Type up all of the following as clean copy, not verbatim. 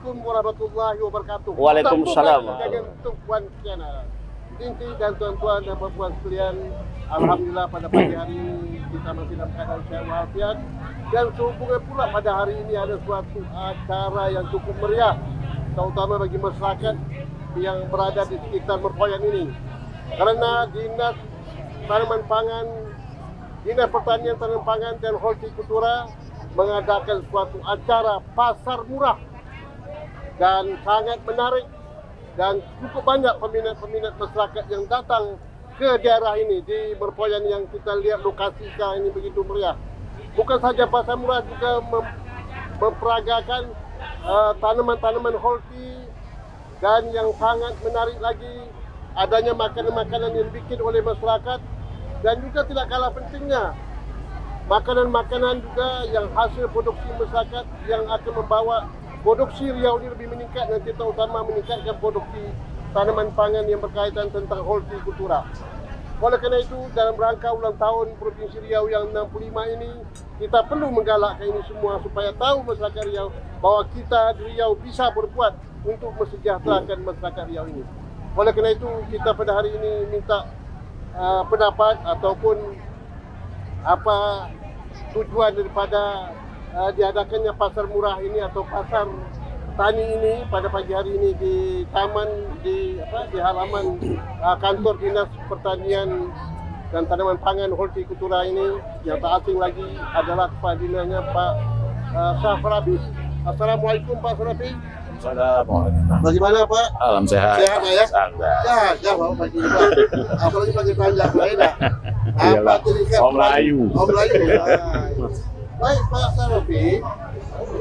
Assalamualaikum warahmatullahi wabarakatuh. Waalaikumsalam. Tuan Kiana, Inti dan tuan-tuan dan puan sekalian, alhamdulillah pada pagi hari ini kita masih dalam keadaan sehat walafiat, dan sehubungan pula pada hari ini ada suatu acara yang cukup meriah, terutama bagi masyarakat yang berada di sekitar Merpoyan ini. Karena Dinas Tanaman Pangan, Dinas Pertanian Tanaman Pangan dan Hortikultura mengadakan suatu acara pasar murah dan sangat menarik, dan cukup banyak peminat-peminat masyarakat yang datang ke daerah ini di Merpoyan yang kita lihat lokasi sekarang ini begitu meriah. Bukan saja pasar murah, juga memperagakan tanaman-tanaman horti, dan yang sangat menarik lagi adanya makanan-makanan yang dibikin oleh masyarakat, dan juga tidak kalah pentingnya makanan-makanan juga yang hasil produksi masyarakat yang akan membawa produksi Riau ini lebih meningkat, dan terutama meningkatkan produksi tanaman pangan yang berkaitan tentang hortikultura. Oleh kerana itu, dalam rangka ulang tahun Provinsi Riau yang 65 ini, kita perlu menggalakkan ini semua supaya tahu masyarakat Riau bahawa kita di Riau bisa berbuat untuk mensejahterakan masyarakat Riau ini. Oleh kerana itu, kita pada hari ini minta pendapat ataupun apa tujuan daripada diadakannya pasar murah ini atau pasar tani ini pada pagi hari ini di taman di halaman kantor Dinas Pertanian dan Tanaman Pangan Hortikultura ini. Yang tak asing lagi adalah kepala dinasnya Pak Safrabi. Assalamualaikum Pak Safrabi. Assalamualaikum. Bagaimana Pak? Alam sehat. Sehat ya? Sehat. Ya Pak pagi ini Pak. Apalagi pagi panjang lain dah. Apa terikat Om Melayu. Om Melayu. Baik Pak Safrabi,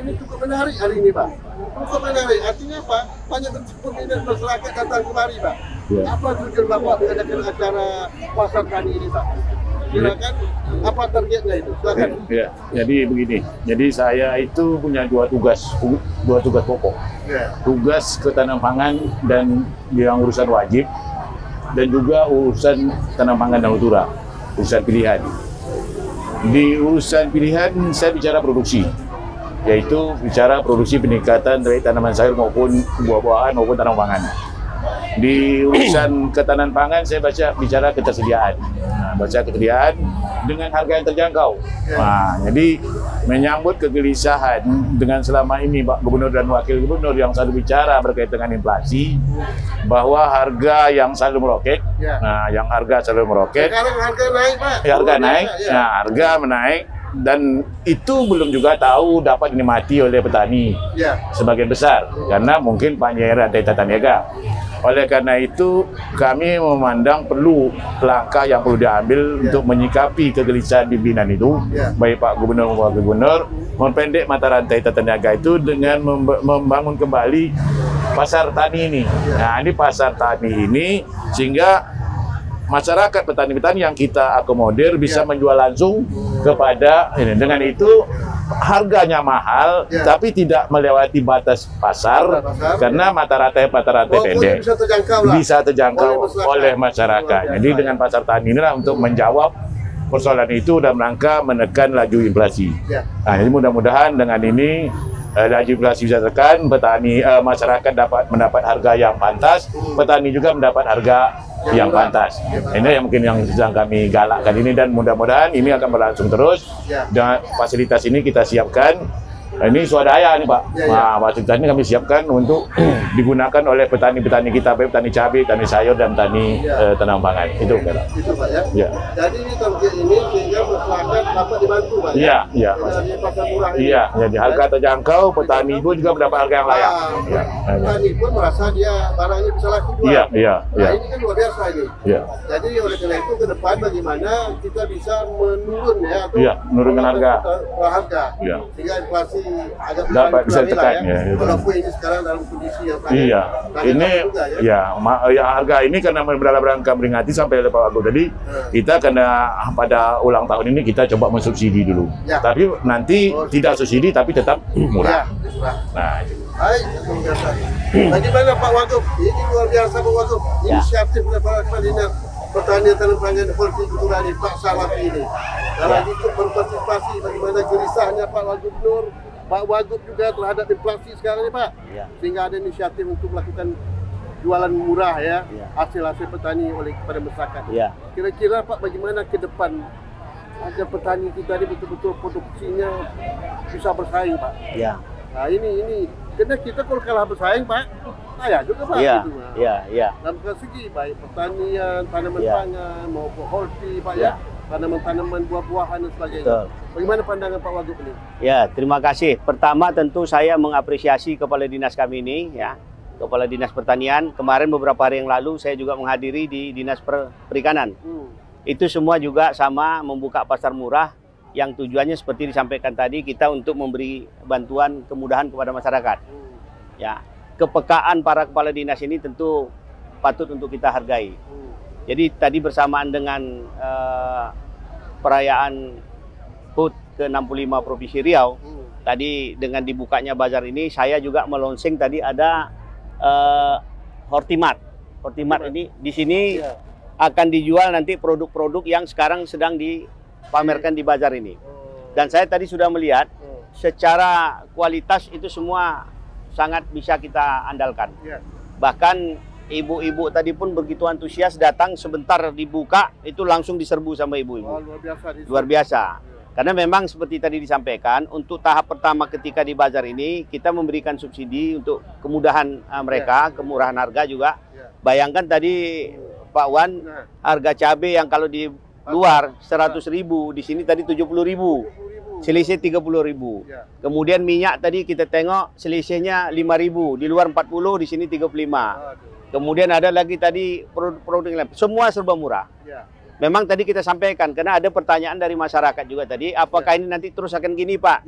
ini cukup menarik hari ini Pak. Cukup menarik. Artinya apa? Banyak peminat masyarakat datang kemari Pak. Ya. Apa tujuan Bapak mengadakan acara pasar tani ini Pak? Silakan. Apa targetnya itu? Silakan. Ya, jadi begini. Jadi saya itu punya dua tugas pokok. Ya. Tugas ketanam pangan dan yang urusan wajib, dan juga urusan tanam pangan dan kultura, urusan pilihan. Di urusan pilihan saya bicara produksi, yaitu bicara produksi peningkatan dari tanaman sayur maupun buah-buahan maupun tanaman pangan. Di urusan ketahanan pangan saya bicara ketersediaan. Ketersediaan dengan harga yang terjangkau. Nah, jadi menyambut kegelisahan dengan selama ini Pak Gubernur dan Wakil Gubernur yang selalu bicara berkaitan dengan inflasi, bahwa harga yang selalu meroket. Nah, yang harga selalu meroket. Sekarang harga naik Pak. Ya, harga naik. Nah, harga menaik. Dan itu belum juga tahu dapat dinikmati oleh petani sebagian besar, karena mungkin panjang tata niaga. Oleh karena itu kami memandang perlu langkah yang perlu diambil untuk menyikapi kegelisahan pimpinan itu, baik Pak Gubernur maupun Wakil Gubernur, memendek mata rantai tata niaga itu dengan membangun kembali pasar tani ini. Nah, ini pasar tani ini sehingga masyarakat petani-petani yang kita akomodir bisa menjual langsung kepada ini. Dengan itu harganya mahal, tapi tidak melewati batas pasar, karena mata rantai pendek bisa terjangkau oleh masyarakat. Jadi dengan pasar tani inilah untuk menjawab persoalan itu dan rangka menekan laju inflasi. Nah, jadi mudah-mudahan dengan ini laju inflasi bisa tekan, petani masyarakat dapat mendapat harga yang pantas, petani juga mendapat harga yang pantas. Ini yang mungkin yang sedang kami galakkan ini, dan mudah-mudahan ini akan berlangsung terus. Dan fasilitas ini kita siapkan. Ini swadaya nih Pak. Nah, fasilitas ini kami siapkan untuk digunakan oleh petani-petani kita, baik petani cabai, petani sayur, dan petani tanaman pangan. Itu Pak. Itu Pak ya. Jadi ini target ini sehingga masyarakat dapat dibantu Pak. Iya. Pasar murah ini. Iya, jadi harga terjangkau, petani pun juga mendapat harga yang layak. Petani pun merasa dia barangnya bisa laku jual. Iya. Nah, ini kan luar biasa ini. Iya. Jadi oleh karena itu ke depan bagaimana kita bisa menurun atau menurunkan harga. Sehingga inflasi agak dapat bisa ditekan walaupun ini sekarang dalam kondisi yang ini harga ini karena dalam rangka memperingati sampai oleh Pak Wagub tadi, kita karena pada ulang tahun ini kita coba mensubsidi dulu, tapi nanti tidak subsidi tapi tetap murah. Nah, baik, bagaimana Pak Wagub? Ini luar biasa Pak Wagub, inisiatif dari Kepala Dinas Pertanian Tanaman Pangan Hortikultura ini Pak Safrabi ini. Dalam itu berpartisipasi bagaimana gelisahnya Pak Wakil Gubernur, Pak Wagub juga terhadap inflasi sekarang ini Pak, sehingga ada inisiatif untuk melakukan jualan murah ya, hasil-hasil petani oleh kepada masyarakat. Kira-kira Pak bagaimana ke depan agar petani kita ini betul-betul produksinya bisa bersaing Pak? Nah ini karena kita kalau kalah bersaing Pak, saya juga Pak. Dalam segi baik pertanian, tanaman pangan maupun horti Pak tanaman-tanaman buah-buahan dan sebagainya. Bagaimana pandangan Pak Wagub ini? Ya, terima kasih. Pertama tentu saya mengapresiasi Kepala Dinas kami ini ya. Kepala Dinas Pertanian, kemarin beberapa hari yang lalu saya juga menghadiri di Dinas Perikanan. Itu semua juga sama membuka pasar murah yang tujuannya seperti disampaikan tadi, kita untuk memberi bantuan kemudahan kepada masyarakat. Ya, kepekaan para kepala dinas ini tentu patut untuk kita hargai. Jadi tadi bersamaan dengan perayaan HUT ke-65 Provinsi Riau, tadi dengan dibukanya bazar ini, saya juga melonsing tadi ada Hortimart. Hortimart ini di sini akan dijual nanti produk-produk yang sekarang sedang dipamerkan di bazar ini. Dan saya tadi sudah melihat secara kualitas itu semua sangat bisa kita andalkan. Bahkan ibu-ibu tadi pun begitu antusias datang, sebentar dibuka itu langsung diserbu sama ibu-ibu. Luar biasa. Karena memang seperti tadi disampaikan, untuk tahap pertama ketika di bazar ini, kita memberikan subsidi untuk kemudahan mereka, kemurahan harga juga. Bayangkan tadi Pak Wan, harga cabai yang kalau di luar 100.000, di sini tadi 70.000. Selisih 30.000. Kemudian minyak tadi kita tengok selisihnya 5.000, di luar 40, di sini 35. Kemudian ada lagi tadi produk-produk yang lain. Semua serba murah. Memang tadi kita sampaikan, karena ada pertanyaan dari masyarakat juga tadi, apakah ini nanti terus akan gini Pak?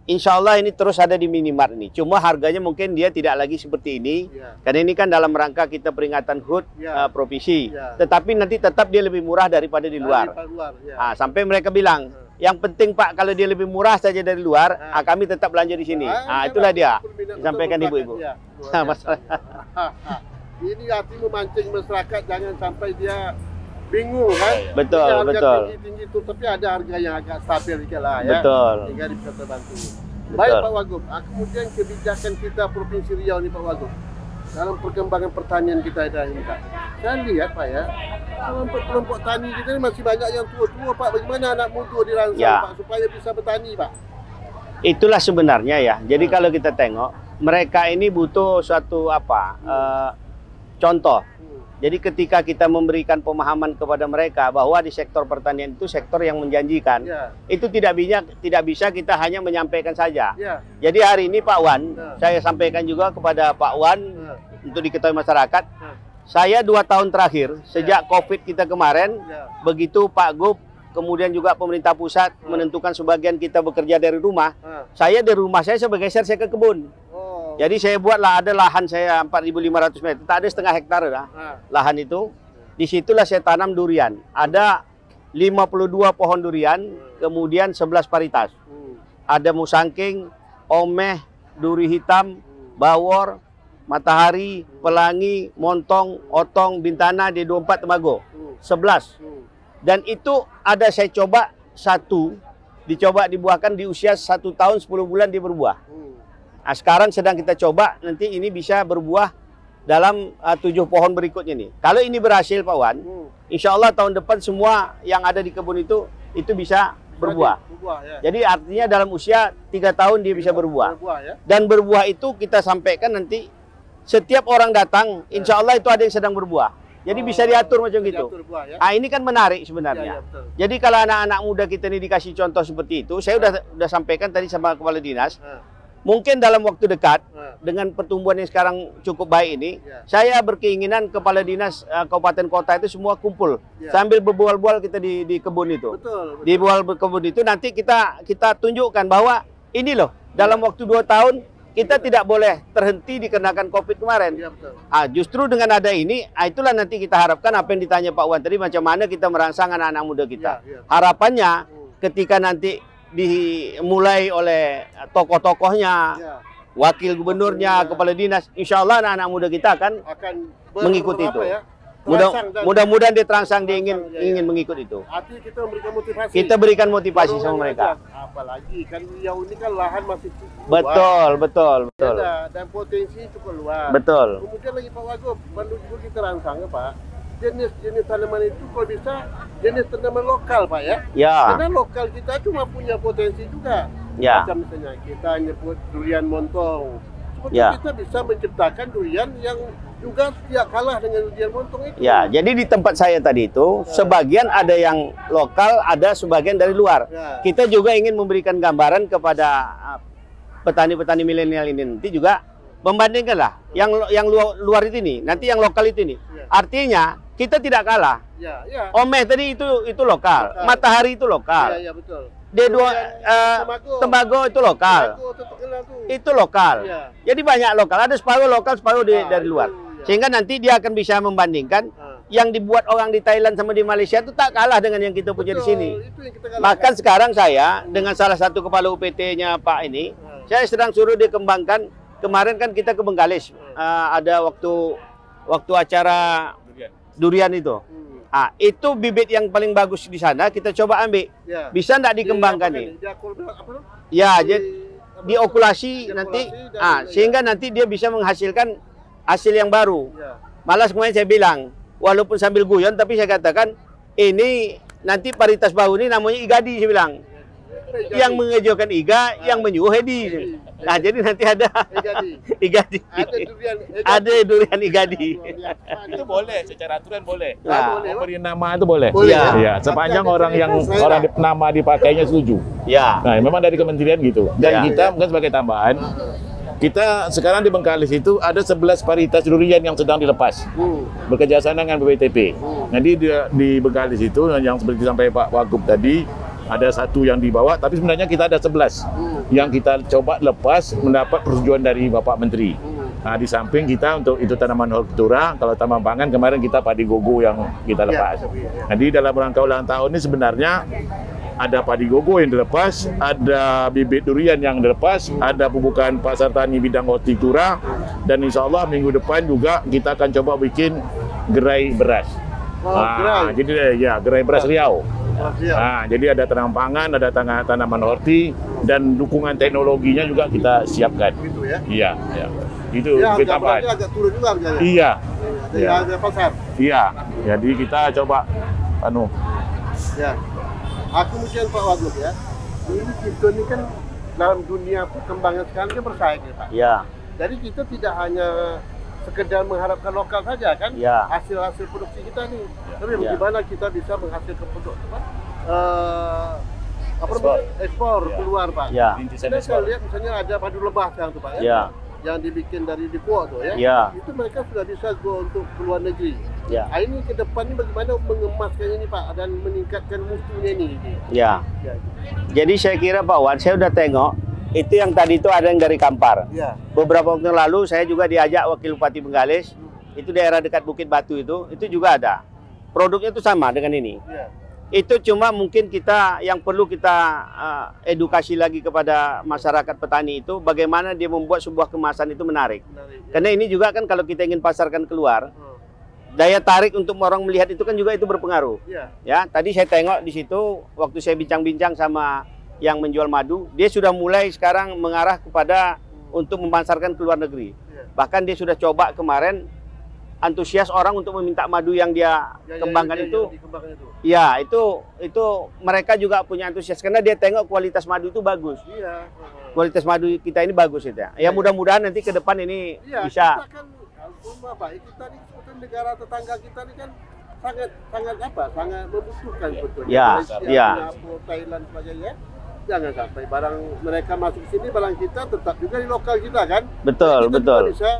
Insya Allah ini terus ada di minimart ini. Cuma harganya mungkin dia tidak lagi seperti ini, karena ini kan dalam rangka kita peringatan HUT provinsi. Tetapi nanti tetap dia lebih murah daripada di luar. Nah, sampai mereka bilang, yang penting Pak kalau dia lebih murah saja dari luar, kami tetap belanja di sini. Nah, itulah dia disampaikan ibu-ibu. Ini arti memancing masyarakat, jangan sampai dia bingung kan? Betul, tinggi-tinggi itu, tapi ada harga yang agak stabil dikit lah ya. Sehingga bisa terbantu. Baik Pak Wagub, kemudian kebijakan kita Provinsi Riau ini Pak Wagub, dalam perkembangan pertanian kita ini Pak. Saya lihat Pak ya, kelompok tani kita ini masih banyak yang tua-tua Pak. Bagaimana anak muda dirangsang Pak supaya bisa bertani Pak? Itulah sebenarnya ya. Jadi kalau kita tengok, mereka ini butuh suatu contoh. Jadi ketika kita memberikan pemahaman kepada mereka bahwa di sektor pertanian itu sektor yang menjanjikan, itu tidak bisa kita hanya menyampaikan saja. Jadi hari ini Pak Wan, saya sampaikan juga kepada Pak Wan untuk diketahui masyarakat, saya 2 tahun terakhir sejak COVID kita kemarin, begitu Pak Gub, kemudian juga pemerintah pusat menentukan sebagian kita bekerja dari rumah, saya dari rumah saya bergeser saya ke kebun. Jadi saya buatlah, ada lahan saya 4.500 meter, tak ada setengah hektar lah lahan itu. Disitulah saya tanam durian. Ada 52 pohon durian, kemudian 11 varietas. Ada musangking, omeh, duri hitam, bawor, matahari, pelangi, montong, otong, bintana, D24, temago. 11. Dan itu ada saya coba dicoba dibuahkan di usia 1 tahun 10 bulan dia berbuah. Nah, sekarang sedang kita coba, nanti ini bisa berbuah dalam 7 pohon berikutnya nih. Kalau ini berhasil Pak Wan, insya Allah tahun depan semua yang ada di kebun itu bisa berbuah. Jadi artinya dalam usia 3 tahun dia bisa berbuah. Dan berbuah itu kita sampaikan nanti setiap orang datang, insya Allah itu ada yang sedang berbuah. Jadi bisa diatur macam gitu. Ah, ini kan menarik sebenarnya. Jadi kalau anak-anak muda kita ini dikasih contoh seperti itu, saya udah sampaikan tadi sama Kepala Dinas. Mungkin dalam waktu dekat, dengan pertumbuhan yang sekarang cukup baik ini, saya berkeinginan Kepala Dinas Kabupaten Kota itu semua kumpul. Sambil berbual-bual kita di kebun itu. Di bual kebun itu nanti kita tunjukkan bahwa ini loh, dalam waktu 2 tahun, kita tidak boleh terhenti dikenakan COVID kemarin. Justru dengan ada ini, itulah nanti kita harapkan apa yang ditanya Pak Wan tadi, macam mana kita merangsang anak-anak muda kita. Harapannya ketika nanti dimulai oleh tokoh-tokohnya, wakil gubernurnya, kepala dinas, insya Allah anak-anak muda kita akan mengikuti itu. Mudah-mudahan dia terangsang, dia ingin mengikut itu. Artinya kita memberikan motivasi. Kita berikan motivasi sama mereka. Apalagi kan Riau ini kan lahan masih cukup Betul. luas. Dan potensi cukup luas. Betul. Kemudian lagi Pak Wagub, perlu juga kita rangsang ya Pak. Jenis tanaman itu kalau bisa jenis tanaman lokal Pak ya. Ya. Karena lokal kita cuma punya potensi juga. Ya. Macam misalnya kita nyebut durian montong. Seperti Ya. kita bisa menciptakan durian yang juga tidak kalah dengan durian montong itu. Ya, jadi di tempat saya tadi itu sebagian ada yang lokal, ada sebagian dari luar. Ya. Kita juga ingin memberikan gambaran kepada petani-petani milenial ini nanti juga membandingkanlah yang luar itu ini, nanti yang lokal itu ini. Ya. Artinya kita tidak kalah. Ya. Omeh tadi itu lokal, matahari itu lokal. Ya, betul. D2 tembago itu lokal. Tembago itu terkenal tuh. Itu lokal. Ya. Jadi banyak lokal, ada separuh lokal, separuh dari luar. Ya. Sehingga nanti dia akan bisa membandingkan yang dibuat orang di Thailand sama di Malaysia itu tak kalah dengan yang kita punya di sini. Itu yang kita kalahkan. Bahkan sekarang saya dengan salah satu kepala UPT-nya Pak ini, saya sedang suruh dikembangkan. Kemarin kan kita ke Bengkalis, ada waktu acara durian itu. Itu bibit yang paling bagus di sana, kita coba ambil. Ya. Bisa enggak dikembangkan nih? Ya, jadi diokulasi nanti, sehingga nanti dia bisa menghasilkan hasil yang baru. Ya. Malah kemarin saya bilang, walaupun sambil guyon, tapi saya katakan ini nanti varietas baru ini namanya Igadi, saya bilang. Yang mengejaukan Iga, yang menyuh Hedi. Nah, jadi nanti ada Igadi. Ada durian Igadi. Itu boleh, secara aturan boleh. Nah, Memberi nama itu boleh. Iya. Iya, sepanjang orang nama dipakainya setuju. Ya. Nah, memang dari kementerian gitu. Dan kita mungkin sebagai tambahan, kita sekarang di Bengkalis itu ada 11 varietas durian yang sedang dilepas. Bekerjasama dengan BPTP. Jadi di Bengkalis itu yang seperti disampaikan Pak Wagub tadi, ada satu yang dibawa, tapi sebenarnya kita ada 11 yang kita coba lepas mendapat persetujuan dari Bapak Menteri. Nah, di samping kita untuk itu tanaman hortikultura, kalau taman pangan kemarin kita padi gogo yang kita lepas. Jadi dalam rangka ulang tahun ini sebenarnya ada padi gogo yang dilepas, ada bibit durian yang dilepas, ada pembukaan pasar tani bidang hortikultura, dan insya Allah minggu depan juga kita akan coba bikin gerai beras. Jadi gerai beras Riau. Nah, jadi ada tanaman pangan, ada tanaman horti, dan dukungan teknologinya juga kita siapkan. Gitu ya? Iya. Itu kita tambah. Agak turun juga harganya. Iya. Dari harga pasar. Iya. Jadi kita coba Ya. Aku mungkin Pak Wagub ya. Kita ini kan dalam dunia perkembangan sekarang kan bersaing ya Pak. Iya. Jadi kita tidak hanya sekedar mengharapkan lokal saja kan, hasil produksi kita nih. Tapi bagaimana kita bisa menghasilkan produk ekspor keluar Pak. Saya lihat misalnya ada padu lebah sekarang tuh Pak ya. Yang dibikin dari Dikuok tuh ya. Itu mereka sudah bisa go untuk keluar negeri. Ini ke depan ini bagaimana mengemaskannya ini Pak dan meningkatkan mutunya ini. Jadi saya kira Pak Wan, saya udah tengok itu yang tadi itu ada yang dari Kampar. Beberapa waktu yang lalu saya juga diajak Wakil Bupati Bengkalis, itu daerah dekat Bukit Batu itu juga ada. Produknya itu sama dengan ini. Itu cuma mungkin yang perlu kita edukasi lagi kepada masyarakat petani itu bagaimana dia membuat sebuah kemasan itu menarik. Karena ini juga kan kalau kita ingin pasarkan keluar, daya tarik untuk orang melihat itu kan juga itu berpengaruh. Ya, tadi saya tengok di situ waktu saya bincang-bincang sama yang menjual madu, dia sudah mulai sekarang mengarah kepada untuk memasarkan ke luar negeri. Bahkan dia sudah coba kemarin antusias orang untuk meminta madu yang dia kembangkan itu. Ya, itu mereka juga punya antusias karena dia tengok kualitas madu itu bagus. Kualitas madu kita ini bagus itu ya. Ya mudah-mudahan nanti ke depan ini bisa. Kita kan kita ini negara tetangga kita ini kan sangat membutuhkan sebetulnya. Thailand sebagainya. Jangan sampai barang mereka masuk sini, barang kita tetap juga di lokal kita kan. Betul. Bisa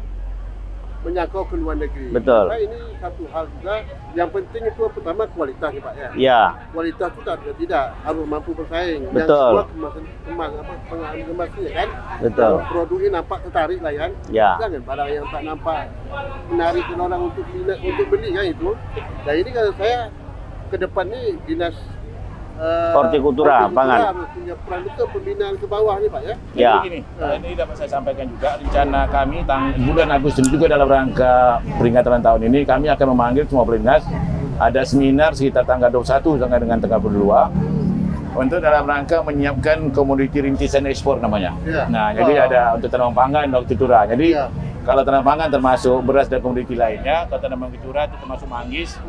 menyangkau ke luar negeri. Betul. Nah, ini satu hal juga yang penting itu pertama kualitas ya Pak ya. Iya. Kualitas itu tidak harus mampu bersaing. Betul. Yang kemasnya kan. Betul. Produknya nampak tertarik lah kan. Ya. Jangan barang yang tak nampak menarik orang untuk beli kan itu. Dan ini kalau saya ke depan ini dinas hortikultura, pangan. Harus punya peran betul pembinaan ke bawah nih Pak ya. Ya. Begini, ini dapat saya sampaikan juga rencana kami bulan Agustus juga dalam rangka peringatan tahun ini kami akan memanggil semua pelintas. Ada seminar sekitar tanggal 21 sampai dengan tanggal 22 untuk dalam rangka menyiapkan komoditi rintisan ekspor namanya. Nah, jadi ada untuk tanaman pangan dan hortikultura. Jadi kalau tanaman pangan termasuk beras dan komoditi lainnya, kalau tanaman hortikultura itu termasuk manggis,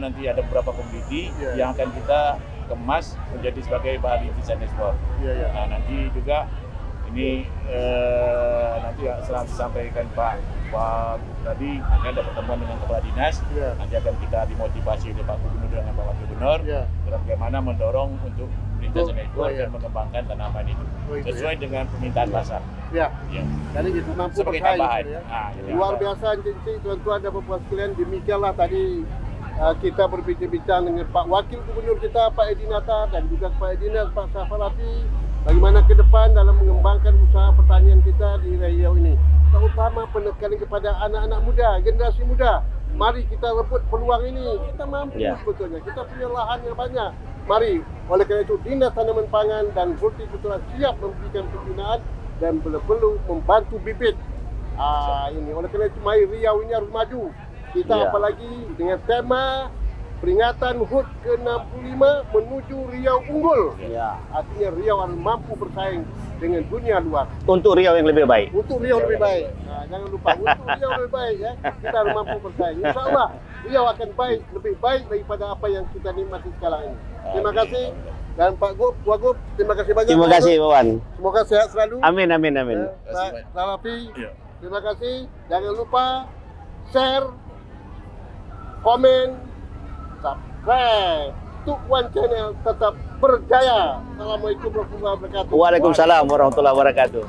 nanti ada beberapa komoditi yang akan kita kemas menjadi sebagai bahan rintisan ekspor. Nah, nanti juga ini nanti setelah disampaikan Pak tadi akan ada pertemuan dengan kepala dinas, nanti akan kita dimotivasi oleh Pak Gubernur dengan Pak Wakil Gubernur bagaimana mendorong untuk rintisan ekspor dan mengembangkan tanaman itu sesuai dengan permintaan pasar. Jadi itu mampu sebagai bersaing, tambahan. gitu ya. Jadi Luar biasa Cincin, tuan-tuan dan puan sekalian, demikianlah tadi kita berbincang-bincang dengan Pak Wakil Gubernur kita Pak Edi Nata dan juga Pak Dinas Pak Safarafi bagaimana ke depan dalam mengembangkan usaha pertanian kita di Riau ini, terutama penekanan kepada anak-anak muda, generasi muda. Mari kita rebut peluang ini, kita mampu sebetulnya, kita punya lahan yang banyak. Mari, oleh karena itu Dinas Tanaman Pangan dan Hortikultura siap memberikan pembinaan dan perlu membantu bibit. Ini oleh karena itu mari Riau ini harus maju. Kita apalagi dengan tema peringatan HUT ke-65 menuju Riau unggul. Artinya Riau harus mampu bersaing dengan dunia luar. Untuk Riau yang lebih baik. Untuk Riau lebih baik. Nah, jangan lupa untuk Riau lebih baik ya. Kita harus mampu bersaing. Insya Allah Riau akan lebih baik daripada apa yang kita nikmati sekarang ini. Terima kasih. Dan Pak Wagub, terima kasih banyak. Terima kasih Pak Wan. Semoga sehat selalu. Amin, amin, amin. Pak Salafi, terima kasih. Jangan lupa share, komen, subscribe. Tuk Wan Channel tetap berjaya. Assalamualaikum warahmatullahi wabarakatuh. Waalaikumsalam warahmatullahi wabarakatuh.